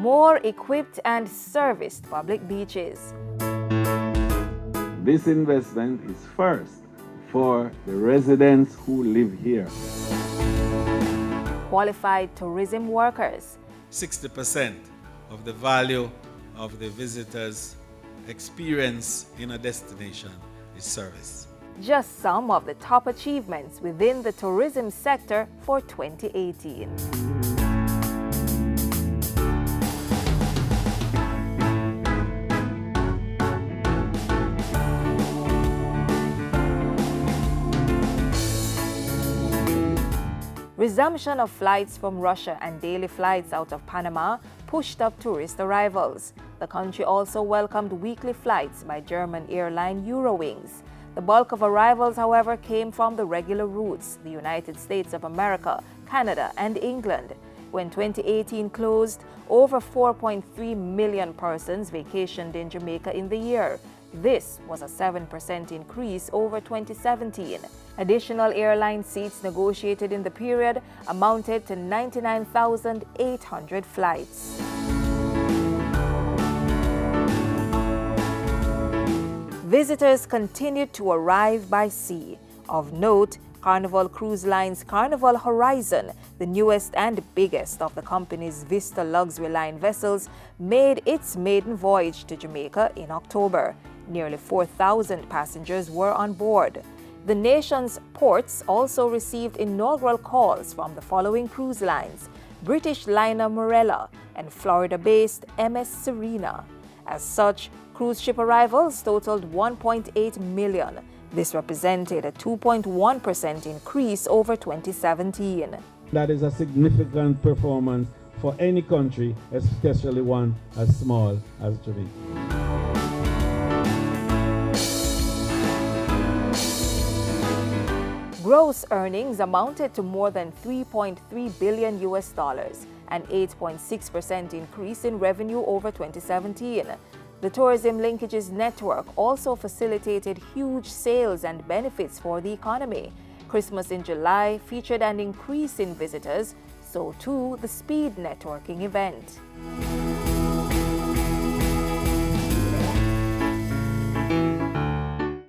more equipped and serviced public beaches. This investment is first for the residents who live here. Qualified tourism workers. 60% of the value of the visitors' experience in a destination is service. Just some of the top achievements within the tourism sector for 2018. Resumption of flights from Russia and daily flights out of Panama pushed up tourist arrivals. The country also welcomed weekly flights by German airline Eurowings. The bulk of arrivals, however, came from the regular routes, the United States of America, Canada, and England. When 2018 closed, over 4.3 million persons vacationed in Jamaica in the year. This was a 7% increase over 2017. Additional airline seats negotiated in the period amounted to 99,800 flights. Visitors continued to arrive by sea. Of note, Carnival Cruise Line's Carnival Horizon, the newest and biggest of the company's Vista Luxury Line vessels, made its maiden voyage to Jamaica in October. Nearly 4,000 passengers were on board. The nation's ports also received inaugural calls from the following cruise lines: British liner Morella and Florida-based MS Serena. As such, cruise ship arrivals totaled 1.8 million. This represented a 2.1% increase over 2017. That is a significant performance for any country, especially one as small as Jamaica. Gross earnings amounted to more than $3.3 billion, an 8.6% increase in revenue over 2017. The Tourism Linkages Network also facilitated huge sales and benefits for the economy. Christmas in July featured an increase in visitors, so too the speed networking event.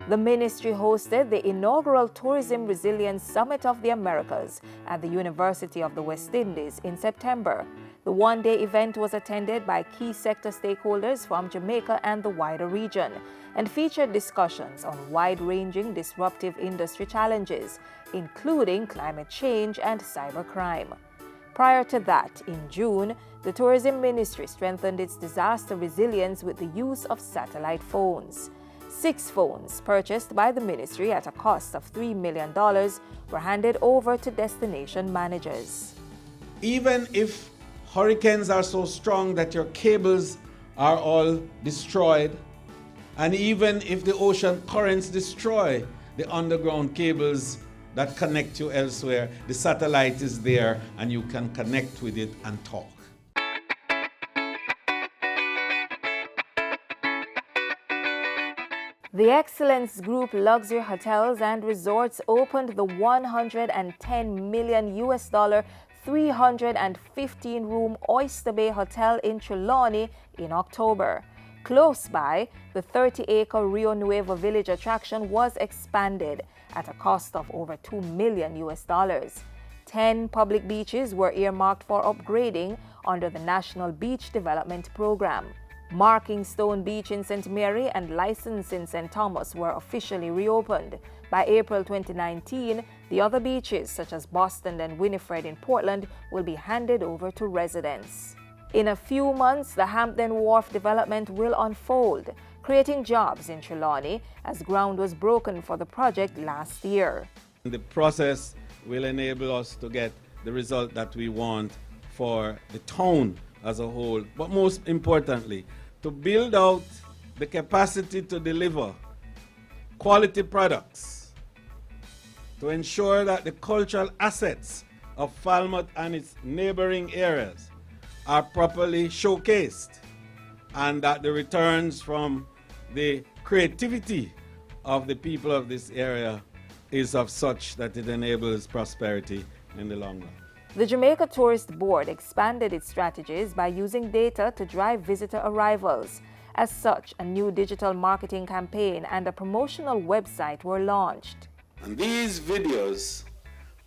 The ministry hosted the inaugural Tourism Resilience Summit of the Americas at the University of the West Indies in September. The one-day event was attended by key sector stakeholders from Jamaica and the wider region and featured discussions on wide-ranging disruptive industry challenges, including climate change and cybercrime. Prior to that, in June, the Tourism Ministry strengthened its disaster resilience with the use of satellite phones. 6 phones purchased by the ministry at a cost of $3 million were handed over to destination managers. Even if hurricanes are so strong that your cables are all destroyed, and even if the ocean currents destroy the underground cables that connect you elsewhere, the satellite is there and you can connect with it and talk. The Excellence Group Luxury Hotels and Resorts opened the $110 million 315-room Oyster Bay Hotel in Trelawney in October. Close by, the 30-acre Rio Nuevo Village attraction was expanded at a cost of over $2 million. 10 public beaches were earmarked for upgrading under the National Beach Development Program. Marking Stone Beach in St. Mary and License in St. Thomas were officially reopened. By April 2019, the other beaches, such as Boston and Winifred in Portland, will be handed over to residents. In a few months, the Hampden Wharf development will unfold, creating jobs in Trelawney as ground was broken for the project last year. The process will enable us to get the result that we want for the town as a whole, but most importantly, to build out the capacity to deliver quality products, to ensure that the cultural assets of Falmouth and its neighboring areas are properly showcased, and that the returns from the creativity of the people of this area is of such that it enables prosperity in the long run. The Jamaica Tourist Board expanded its strategies by using data to drive visitor arrivals. As such, a new digital marketing campaign and a promotional website were launched. And these videos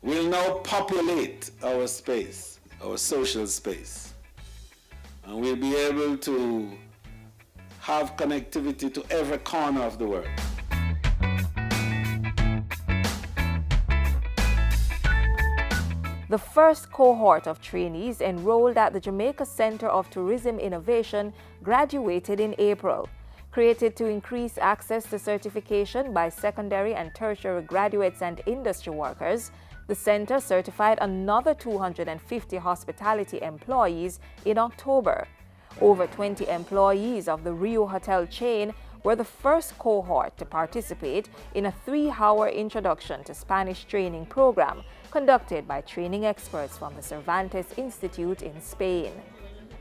will now populate our space, our social space. And we'll be able to have connectivity to every corner of the world. The first cohort of trainees enrolled at the Jamaica Center of Tourism Innovation graduated in April. Created to increase access to certification by secondary and tertiary graduates and industry workers, the center certified another 250 hospitality employees in October. Over 20 employees of the Rio Hotel chain were the first cohort to participate in a 3-hour introduction to Spanish training program conducted by training experts from the Cervantes Institute in Spain.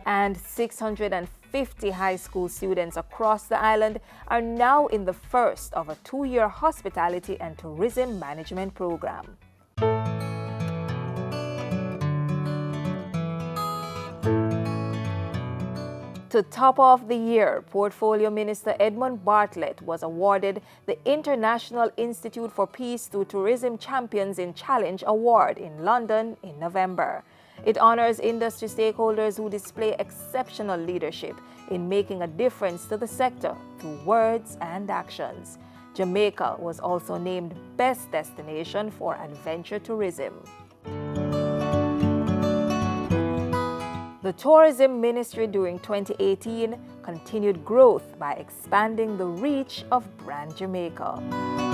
And 650 high school students across the island are now in the first of a 2-year hospitality and tourism management program. To top off the year, Portfolio Minister Edmund Bartlett was awarded the International Institute for Peace through Tourism Champions in Challenge Award in London in November. It honors industry stakeholders who display exceptional leadership in making a difference to the sector through words and actions. Jamaica was also named Best Destination for Adventure Tourism. The Tourism Ministry during 2018 continued growth by expanding the reach of Brand Jamaica.